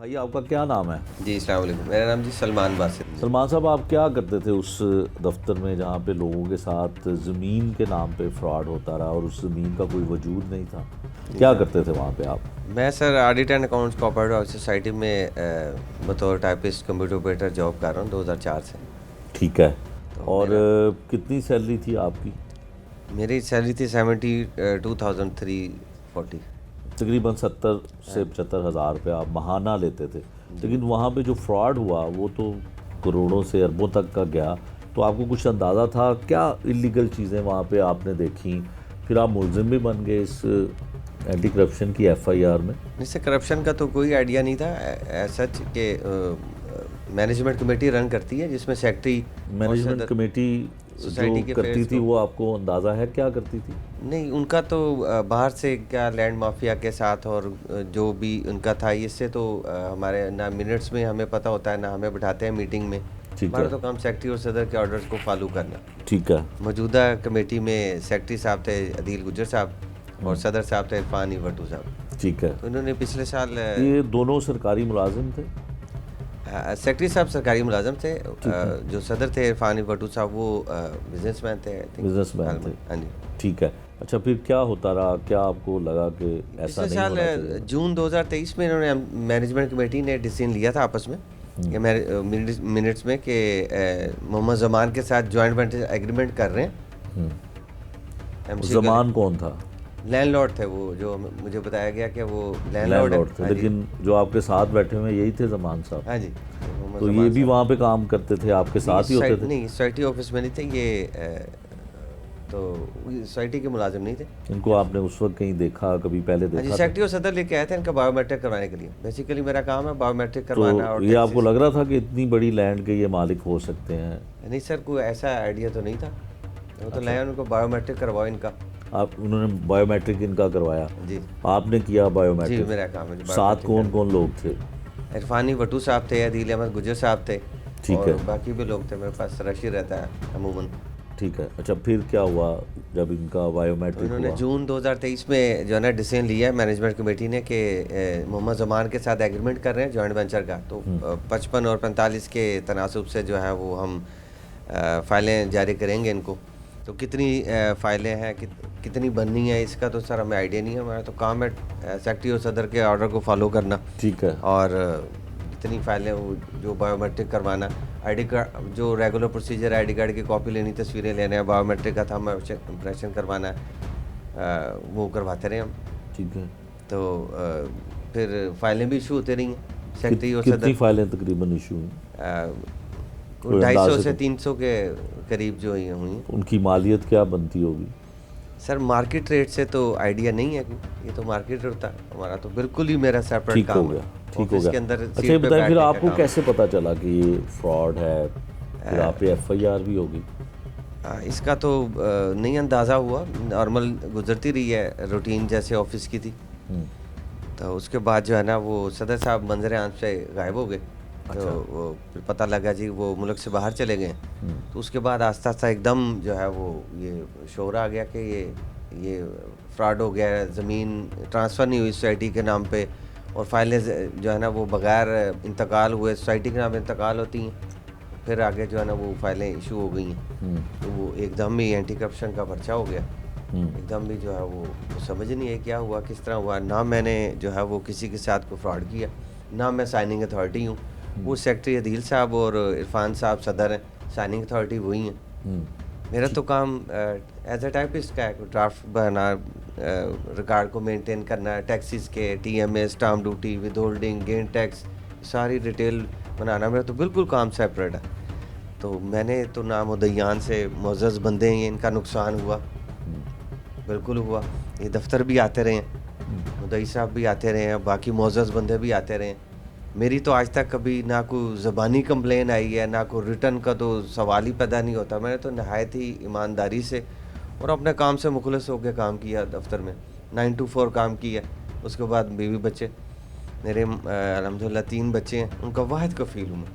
भाई आपका क्या नाम है? जी अस्सलाम वालेकुम। मेरा नाम जी सलमान बासित। सलमान साहब, आप क्या करते थे उस दफ्तर में जहाँ पे लोगों के साथ ज़मीन के नाम पे फ्रॉड होता रहा और उस ज़मीन का कोई वजूद नहीं था? क्या करते थे वहाँ पे आप? मैं sir audit and accounts cooperative office society में बतौर टाइपिस्ट कंप्यूटर ऑपरेटर जॉब कर रहा हूँ 2004 से। ठीक है। तो और कितनी सैलरी थी आपकी? मेरी सैलरी थी 72,340। तकरीबन 70 से 75 हज़ार रुपये आप महाना लेते थे। लेकिन वहाँ पे जो फ्रॉड हुआ वो तो करोड़ों से अरबों तक का गया। तो आपको कुछ अंदाज़ा था क्या इलीगल चीज़ें वहाँ पे आपने देखी? फिर आप मुलजिम भी बन गए इस एंटी करप्शन की एफआईआर में? इससे करप्शन का तो कोई आइडिया नहीं था सच के। मैनेजमेंट कमेटी रन करती है जिसमें सेक्रेटरी मैनेजमेंट कमेटी जो सोसाइटी के करती थी वो आपको अंदाज़ा है क्या करती थी? नहीं, उनका तो बाहर से क्या लैंड माफिया के साथ और जो भी उनका था, इससे तो हमारे ना मिनट्स में हमें पता होता है ना हमें बिठाते हैं मीटिंग में। ठीक हमारा है। तो काम सेक्रेटरी और सदर के ऑर्डर्स को फॉलो करना। ठीक है। मौजूदा कमेटी में सेक्रेटरी साहब थे अदील गुज्जर साहब और सदर साहब थे इरफान भट्टू साहब। ठीक है। तो इन्होंने पिछले साल ये दोनों सरकारी मुलाजिम थे? सेक्रेटरी साहब सरकारी मुलाजम थे। जो सदर थे इरफान भट्टू साहब वो बिजनेसमैन थे। बिजनेसमैन थे। हाँ जी। ठीक है। अच्छा, फिर क्या होता रहा? क्या आपको लगा कि ऐसा पिछले नहीं साल होना चाहिए? जून 2023 में इन्होंने मैनेजमेंट कमेटी ने डिसीजन लिया था आपस में कि मिनट्स में कि मोहम्मद जमान के साथ जॉइंट वेंचर एग्रीमेंट कर रहे हैं। जमान कौन था? लैंडलॉर्ड थे वो, जो मुझे बताया गया कि वो लैंडलॉर्ड थे। हाँ जी। लेकिन जो आपके साथ बैठे हुए यही थे जमान साहब? हाँ जी। तो ये भी वहाँ पे काम करते थे, आपके साथ ही होते थे? नहीं, सोसाइटी ऑफिस में नहीं थे ये। तो सोसाइटी के मुलाजिम नहीं थे। इनको आपने उस वक्त कहीं देखा, कभी पहले हाँ जी, देखा था? सेक्रेटरी और सदर लेके आए थे इनका बायोमेट्रिक करवाने के लिए। बेसिकली मेरा काम है बायोमेट्रिक करवाना। तो और ये आपको लग रहा था कि इतनी बड़ी लैंड के ये मालिक हो सकते हैं? नहीं सर, कोई ऐसा आइडिया तो नहीं था। वो तो लाया उनको बायोमेट्रिक करवाओ इनका। उन्होंने बायोमेट्रिक इनका करवाया? जी। आपने किया जी, बायोमेट्रिक? मेरा काम है जी, साथ बायोमेट्रिक कौन कौन लोग थे? इरफानी भट्टू साहब थे, अदील अहमद गुजर साहब थे। ठीक और है। बाकी भी लोग थे, मेरे पास रशी रहता है अमूमन। ठीक है। अच्छा, फिर क्या हुआ जब इनका बायोमेट्रिक उन्होंने हुआ? जून 2023 में जो है ना डिसीजन लिया है मैनेजमेंट कमेटी ने कि मोहम्मद जमान के साथ एग्रीमेंट कर रहे हैं जॉइंट वेंचर का। तो 55 और 45 के तनासब से जो है वो हम फाइलें जारी करेंगे इनको। तो कितनी फाइलें हैं कितनी बननी है इसका तो सर हमें आइडिया नहीं है। हमारा तो काम है सेक्रेटरी और सदर के ऑर्डर को फॉलो करना। ठीक है। और कितनी फाइलें वो जो बायोमेट्रिक करवाना, आईडी कार्ड जो रेगुलर प्रोसीजर, आईडी कार्ड की कॉपी लेनी, तस्वीरें लेने हैं, बायोमेट्रिक का थंब इम्प्रेशन करवाना है, वो करवाते रहे हम। ठीक है। तो फिर फाइलें भी इशू होती रही हैं सेक्रेटरी और कितनी सदर। फाइलें तकरीबन इशू हुई? कोई 250 अंदाज़े से तो? 300 के करीब जो हुई हैं। उनकी मालियत क्या बनती होगी? सर मार्केट रेट से तो आइडिया नहीं है, ये तो मार्केट रेट होता है। हमारा तो बिल्कुल ही मेरा सेपरेट ठीक हो काम गया। है। ठीक हो ऑफिस गया। के अंदर अच्छा, सीट ये पे बताएं फिर बैठने का आपको काम कैसे पता चला कि ये फ्रॉड है? फिर आप पे एफआईआर भी होगी? इसका तो नहीं अंदाज़ा हुआ। नॉर्मल गुजरती रही है, रूटीन जैसे ऑफिस की थी। हम्म। तो उसके बाद जो है ना वो सदर साहब मंजर आम से गायब हो गए। अच्छा। तो वो फिर पता लगा जी वो मुल्क से बाहर चले गए। तो उसके बाद आस्ता आस्ता एकदम जो है वो ये शोर आ गया कि ये फ्रॉड हो गया है, ज़मीन ट्रांसफ़र नहीं हुई सोसाइटी के नाम पे और फाइलें जो है ना वो बगैर इंतकाल हुए सोसाइटी के नाम पे इंतकाल होती हैं। फिर आगे जो है ना वो फाइलें इशू हो गई हैं। तो वो एकदम ही एंटी करप्शन का पर्चा हो गया। एकदम भी जो है वो समझ नहीं है क्या हुआ, किस तरह हुआ। ना मैंने जो है वो किसी के साथ को फ्रॉड किया, ना मैं साइनिंग अथॉरिटी हूँ। वो सेक्रेटरी अदील साहब और इरफान साहब सदर हैं, साइनिंग अथॉरिटी वही हैं। मेरा तो काम एज ए टाइपिस्ट का है, ड्राफ्ट बनाना, रिकॉर्ड को मेंटेन करना, टैक्सीज के TMS, stamp duty, with holding, gain tax, सारी डिटेल बनाना मेरा तो बिल्कुल काम सेपरेट है। तो मैंने तो ना मुद्दईयान से मुअज़्ज़ज़ बंदे हैं, इनका नुकसान हुआ बिल्कुल हुआ। ये दफ्तर भी आते रहे हैं, मुद्दई साहब भी आते रहे हैं, बाकी मुअज़्ज़ज़ बंदे भी आते रहे हैं। मेरी तो आज तक कभी ना कोई ज़बानी कंप्लेन आई है, ना कोई रिटर्न का तो सवाल ही पैदा नहीं होता। मैंने तो नहायत ही ईमानदारी से और अपने काम से मुखलिस होकर काम किया दफ्तर में। 9 to 4 काम किया। उसके बाद बीवी बच्चे मेरे अल्हम्दुलिल्लाह 3 बच्चे हैं, उनका वाहिद कफ़ील हूँ मैं।